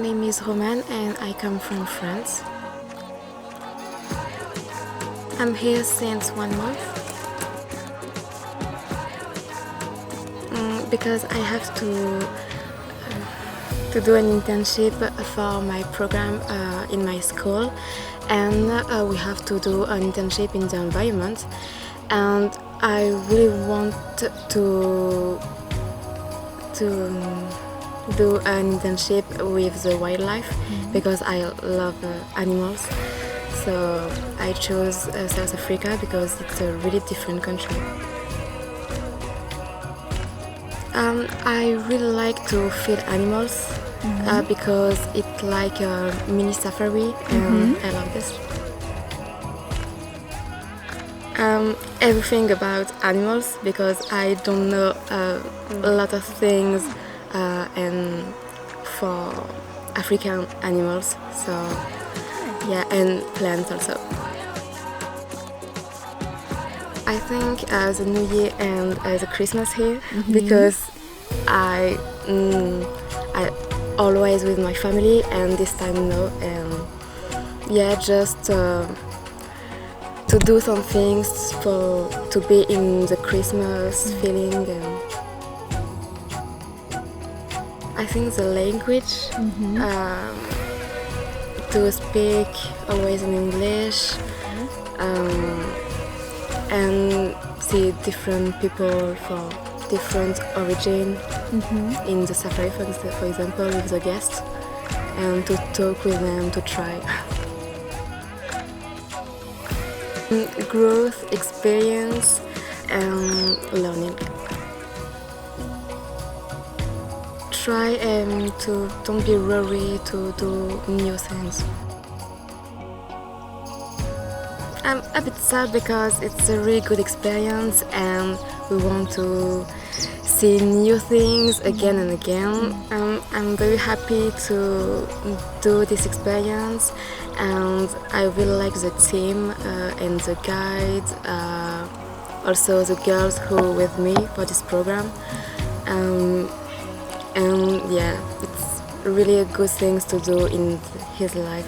name is Roman and I come from France. I'm here since 1 month because I have to do an internship for my program in my school, and we have to do an internship in the environment, and I really want to do an internship with the wildlife because I love animals. So I chose South Africa because it's a really different country. I really like to feed animals because it's like a mini safari, and I love this. Everything about animals because I don't know a lot of things and for African animals, so yeah, and plants also. I think the New Year and the Christmas here because I always with my family, and this time no, and yeah, just to do some things to be in the Christmas feeling. And I think the language, to speak always in English, and see different people for different origin in the safari, for example, with the guests, and to talk with them, to try. Growth, experience, and learning. Try to don't be worried to do new things. I'm a bit sad because it's a really good experience and we want to see new things again and again. I'm very happy to do this experience, and I really like the team and the guide, also the girls who are with me for this program. And yeah, it's really a good thing to do in his life.